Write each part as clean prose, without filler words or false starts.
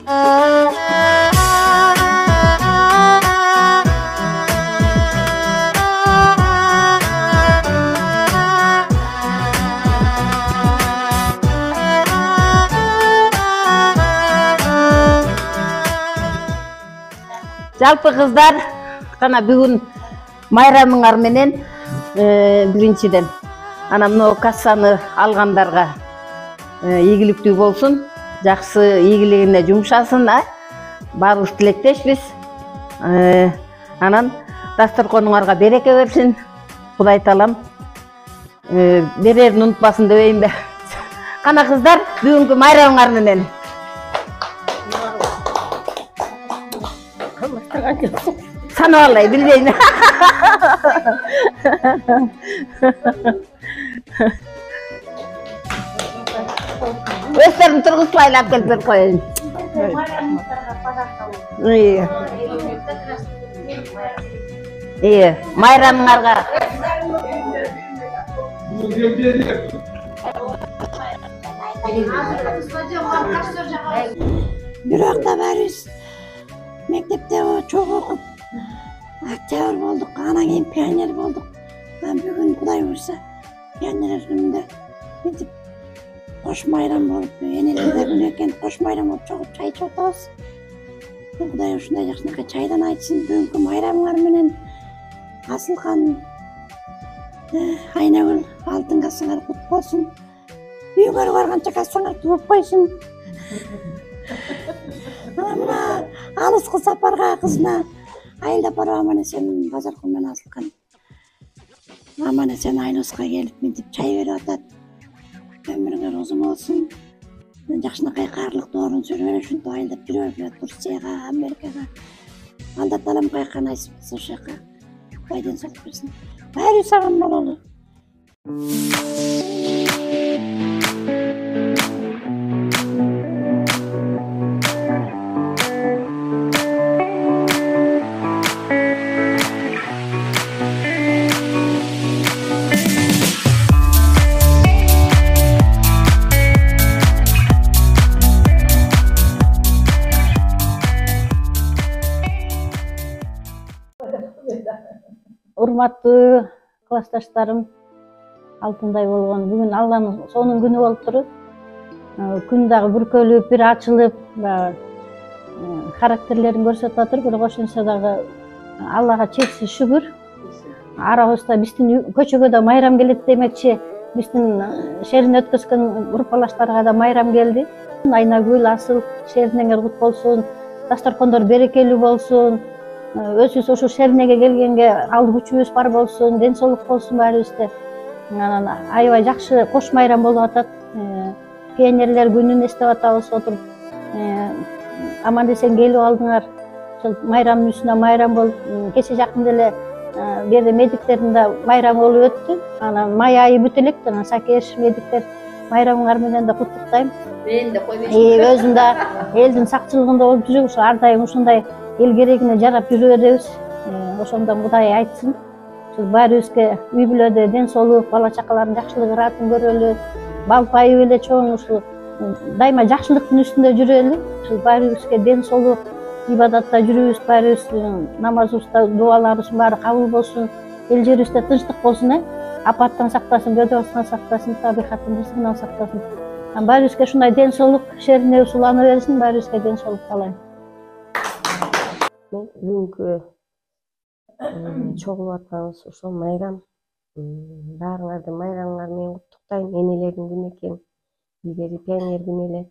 Жалпы кыздар, кана бүгүн майрамыңар менен биринчиден ана мына кассаны алгандарга ийгиликтүү болсун, жакшы ийгилигине жумшасын, баарыбыз тилектешпиз. Анан дасторконуңарга береке берсин. Кудай таалам берерин унутпасын дебейин бе. Кана кыздар, бүгүнкү майрамыңар менен. Sana vallahi bilmeyin. Österim turguslayla kelip koyayım. İyi. İyi. Mayramlarga. Bir hafta varız. Mektepte çok okup aktör olduk, ana keyin pioner olduk. Ben bugün Kuday olsa pioner gününde gidip koş mayram olup, enelerde güneyken koş mayram olup çok çay içiyoruz. Kuday olsun da yaxşınakka çaydan aytsın, bugünkü mayramlar menen Asılkan Aynagül altın kassalar kutlu olsun. Büyükler vargança kassalar tutup koysun. Ana alысқы сапарға қызына айылдап барып аман-есен базар күнінен Асылқан аман-есен Айносқа келіп ментип чай беріп атат. Өміріңер ұзын болсын. Жақшынакай қарлықты орын сүріп ошентип айылдап жүріп жүрөт Турцияға, Америкаға. Алда талам кайкан айсып кылса ошол жака. Кудайдан сак берсин. Баары саган бололу. Урматтуу классташтарым, алтындай болгон бүгүн Алланын сонун күнү болуп туруп, күн дагы бүркөлүп, бир ачылып, характерлерин көрсөтүп атыр, бирок ошентсе дагы Аллага чексиз шүгүр. Арабызда биздин көчөгө да майрам келет демекчи, биздин шерин өткөзгөн группалаштарга да майрам келди. Айнагүл, Асыл шериңер кут болсун, дасторкондор берекелүү болсун. Өзүбүз ошо шеринеге келгенге алды күчүбүз бар болсун, ден соолук болсун баарыбызда. Анан аябай жакшы кош майрам болуп атат. Пионерлер күнүн эстеп атабыз отуруп. Аман-эсен келип алдыңар. Ошол майрамдын үстүнө майрам болуп, кече жакында эле берде медиктердин да майрамы болуп өттү. Анан май айы бүтө элек, анан Сакеш медиктер майрамыңар менен да куттуктайм. Мен де койбойсун. Өзүн да элдин сакчылыгында болуп жүрүп, ошо ар дайым ушундай эл керегине жарап жүрө беребиз. Ошондон Кудай айтсын. Баарыбызга үй бүлөдө ден соолук, бала чакалардын жакшылык ыраатын көрөлү. Бал пайы эле чоң ушул дайыма жакшылыктын үстүндө жүрөлү. Ушул баарыбызга ден соолук, ибадатта жүрүбүз, баарыбыз намазыбызда дуаларыбыздын баары кабыл болсун. Эл жерибизде тынчтык болсун, апаттан сактасын, бөдөбастан сактасын, табигаттын рызыгынан сактасын. Баарыбызга ушундай ден соолук шерине улана берсин, баарыбызга ден соолук каалайм. Бүгүнкү чогулуп атканыбыз ошол майрам. Баарыңарды майрамыңар менен куттуктайм. Энелердин күнү экен. Илгери пионер күнү эле.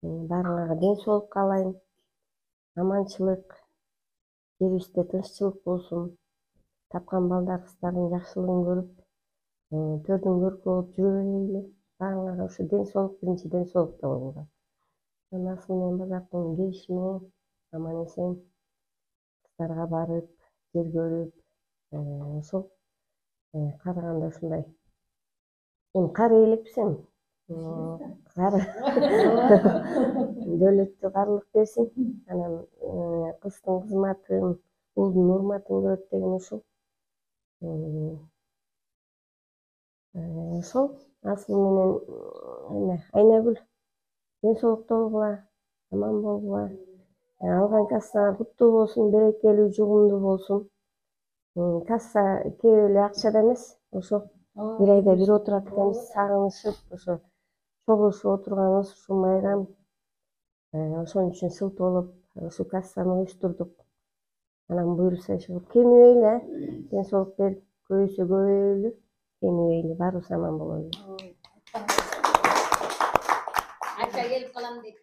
Баарыңарга ден соолук каалайм. Аманчылык, жерибизде тынччылык болсун. Тапкан балдар кыздардын жакшылыгын көрүп, төрдүн көркү болуп жүрө берели. Баарыңарга ошо ден соолук, биринчи ден соолук да болуңар. Насыл менен Базардын келиши менен аман-эсен кыздарга барып, жер көрүп, ошол караганда ушундай. Эми кары элекписем, кары дөөлөттүү карылык берсин. Анан кыздын кызматын, уулдун урматын көрөт деген ушул. Ошол Асыл менен Айнагүл ден соолукта болгула. аман болгула. Алган кассаңар куттуу болсун, берекелүү, жугумдуу болсун. Касса кеп эле акчада эмес, ошо бир айда бир отурат экенбиз, сагынышып, ошо чогулушуп отурганыбыз ушул майрам. Ошон үчүн сылтоо болуп, ушу кассаны уюштурдук. Анан буюрса ошо кемибейли, ден соолук берип, көбөйсө көбөйлү, кемибейли, баарыбыз аман бололу. Акча келип калам дейт.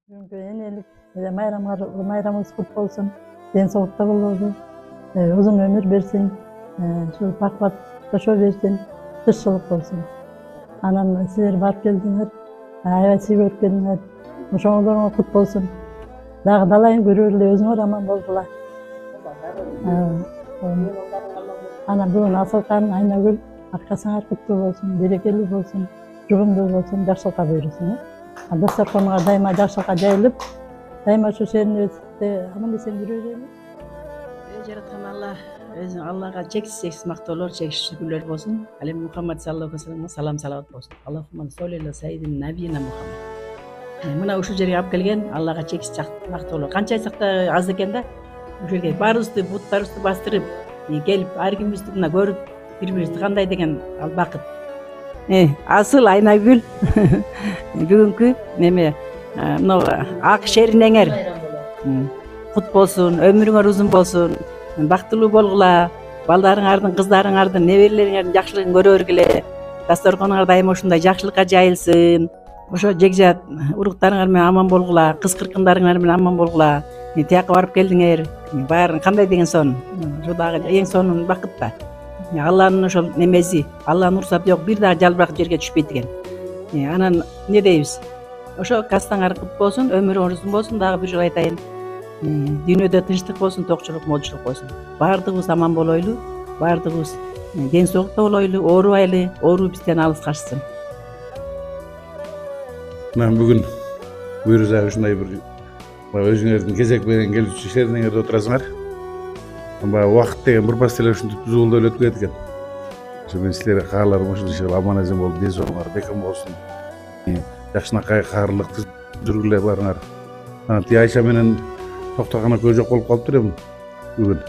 Бүгүнкү энелик майрамыбыз кут болсун, ден соолукта болобу, узун өмүр берсин, ушул бак-бат жашоо берсин, тынччылык болсун. Анан силер барып келдиңер, аябай сүйгүп келдиңер. Ошоңорго кут болсун. Дагы далайын көрө эле, өзүңөр аман болгула. Анан бүгүн Асылкан, Айнагүл, аркасыңар куттуу болсун, берекелүү болсун, жугумдуу болсун, жакшылыкка буйрусун. Дасторконго дайыма жакшылыкка жайылып, дайыма ошо шеринибизде аман эсен жүрө берели. Жараткан Аллага чексиз мактоолор, чексиз шүгүрлөр болсун. Ал эми Мухаммад саллаллаху алейхи вассаламга салам салават болсун. Аллахумма солли аля сайидина набийина Мухаммад. Мына ушул жерге алып келген Аллага чексиз мактоолор. Канча айтсак да аз экен да. Ушул жерге баарыбызды буттарыбызды бастырып, келип ар кимибизди мына көрүп, бири-бирибизди кандай деген ал бакыт. Асыл, Айнагүл бүгүнкү неме мына ак шеринеңер кут болсун, өмүрүңөр узун болсун, бактылуу болгула, балдарыңардын, кыздарыңардын, неберелериңердин жакшылыгын көрө бергиле, дасторконуңар дайыма ушундай жакшылыкка жайылсын, ошо жекжат уруктарыңар менен аман болгула, кыз кыркындарыңар менен аман болгула. Тияка барып келдиңер, баарын кандай деген сон, ошо дагы эң сонун бакыт да. Алланын ошол немеси, Алланын уруксаты жок, бир дагы жалбырак жерге түшпөйт экен. Анан эмне дейбиз? Ошо кастаңар кут болсун, өмүрүңөр узун болсун, дагы бир жолу айтайын. Дүйнөдө тынчтык болсун, токчулук, молчулук болсун. Баардыгыбыз аман болойлу, баардыгыбыз ден соолукта болойлу, оорубайлы, оору бизден алыс качсын. Мен бүгүн буйрса ушундай бир өзүңөрдүн кезек менен келүүчү шеринеңерде отурасыңар. Баягы убакыт деген бир пас эле ушинтип бузулуп эле өтүп кетет экен. Ошо мен силерге кааларым ушунча аман эсен болуп, ден соолугуңар бекем болсун. Жакшынакай каырылык жүргүлө барыңар. Анан тиги Айша менен Токтогон экөө жок болуп калыптыр эми бүгүн.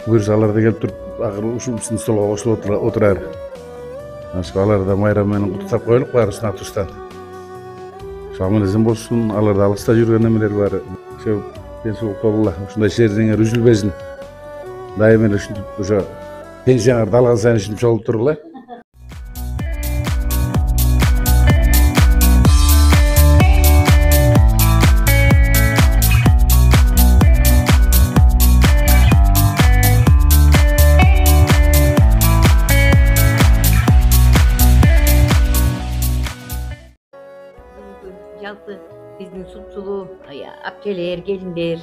Буюрса алар да келип туруп, акыры ушул биздин столго кошулуп отураар. Ошо алар да майрам менен куттуктап коелук баарыбыздын атыбыздан. Ошо аман эсен болсун, алар да алыста жүргөн эмелер бар. Ошо ден соолукта болгула, ушундай шеринеңер үзүлбесин. Дайыма эле ушинтип ошо пенсияңарды алган сайын ушинтип чогулуп тургула. Жалпы биздин супсулуу апчелер, келиндер,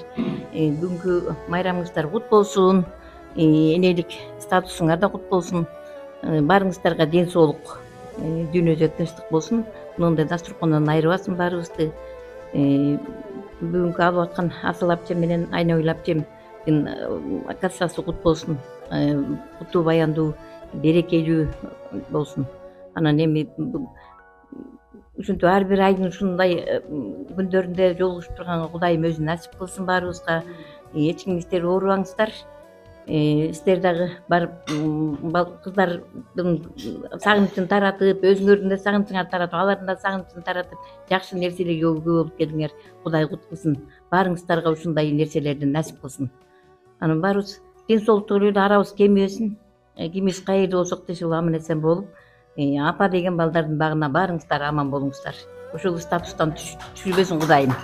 бүгүнкү майрамыңыздар кут болсун, энелик статусуңар да кут болсун, баарыңыздарга ден соолук, дүйнөдө тынчтык болсун, мындай дасторкондон айырбасын баарыбызды. Бүгүнкү алып аткан Асыл апчем менен Айнагүл апчемдин кассасы кут болсун, куттуу баяндуу, берекелүү болсун. Анан эми ушинтип ар бир айдын ушундай күндөрүндө жолугушуп турганга Кудайым өзү насип кылсын баарыбызга. Эч кимиңиздер оорубаңыздар. Сиздер дагы барып кыздардын сагынычын таратып, өзүңөрдүн да сагынычыңарды таратып, алардын да сагынычын таратып, жакшы нерселерге өбө болуп келдиңер. Кудай кут кылсын. Баарыңыздарга ушундай нерселерди насип кылсын. Анан баарыбыз ден соолукту эле арабыз кемибесин. Кимибиз каерде болсок да ушул аман эсен болуп, апа деген балдардын багына баарыңыздар аман болуңуздар. Ошол статустан түшүрбөсүн Кудайым.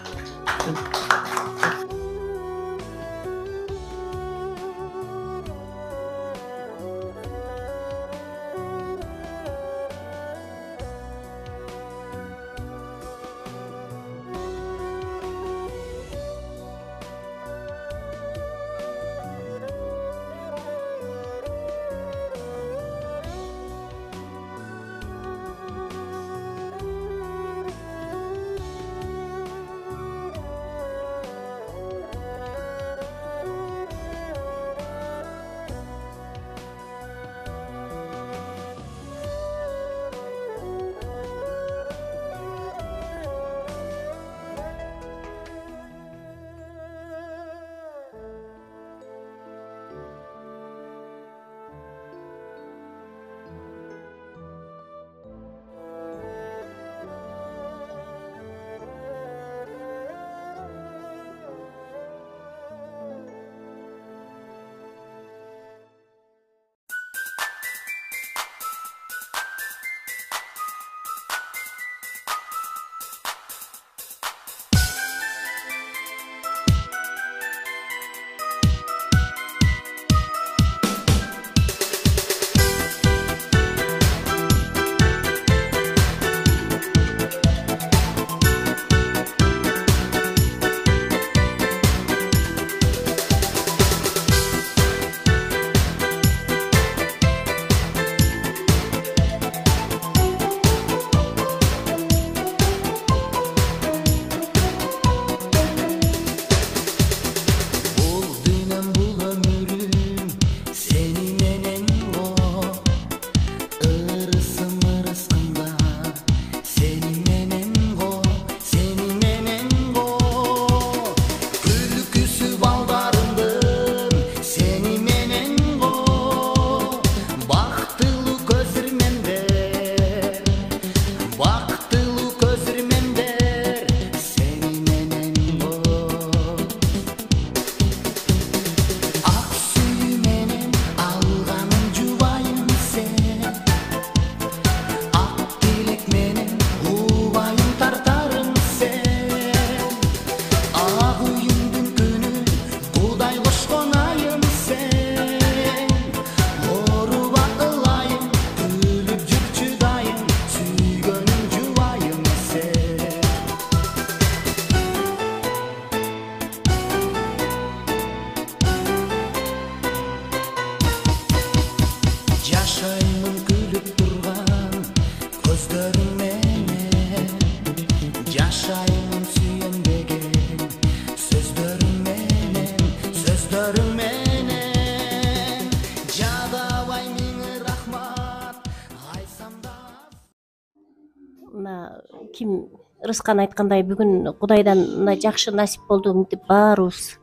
ким Рыскан айткандай бүгүн Кудайдан мындай жакшы насип болду, мынтип баарыбыз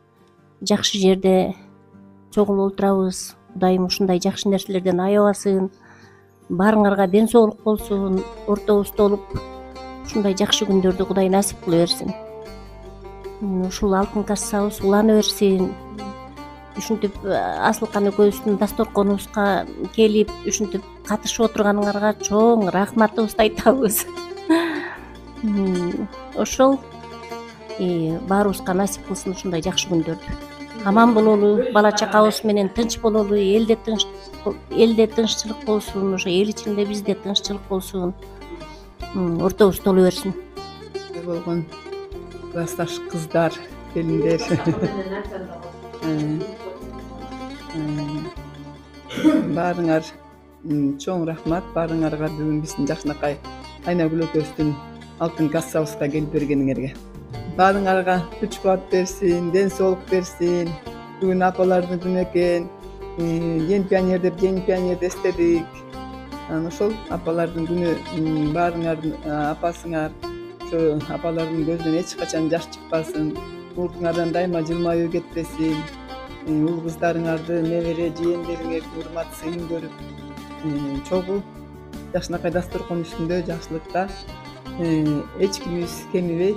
жакшы жерде чогулуп отурабыз. Кудайым ушундай жакшы нерселерден аябасын, баарыңарга ден соолук болсун, ортобузда болуп ушундай жакшы күндөрдү Кудай насип кыла берсин. Ушул алтын кассабыз улана берсин. Ушинтип Асылкан экөөбүздүн дасторконубузга келип, ушинтип катышып отурганыңарга чоң рахматыбызды айтабыз. Ошол баарыбызга насип кылсын ушундай жакшы күндөрдү. Аман бололу, бала чакабыз менен тынч бололу, элде тынччылык болсун, ошо эл ичинде бизде тынччылык болсун. Ортобуз толо берсин. Болгон классташ кыздар, келиндер. Баарыңар чоң рахмат. Баарыңарга бүгүн биздин жакшынакай Айнагүл экөөбүздүн алтын кассабызга келип бергениңерге. Баарыңарга күч кубат берсин, ден соолук берсин. Бүгүн апалардын күнү экен. Ен пионерде эстедик. Ошол апалардын күнү баарыңардын апасыңар, ошо апалардын көзүнөн эч качан жаш чыкпасын. Мурдуңардан дайыма жылмаюу кетпесин. Уул кыздарыңарды, небере жээндериңерди урмат, сыйын көрүп, чогуу жакшынакай дасторкон үстүндө жакшылыкта эч кимибиз кемибей,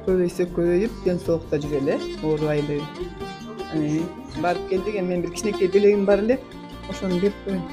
көбөйсөк көбөйүп, ден соолукта жүрөлү, оорубайлы. Барып келдик, эми мен бир кичинекей белегим бар эле, ошону берип коеюн.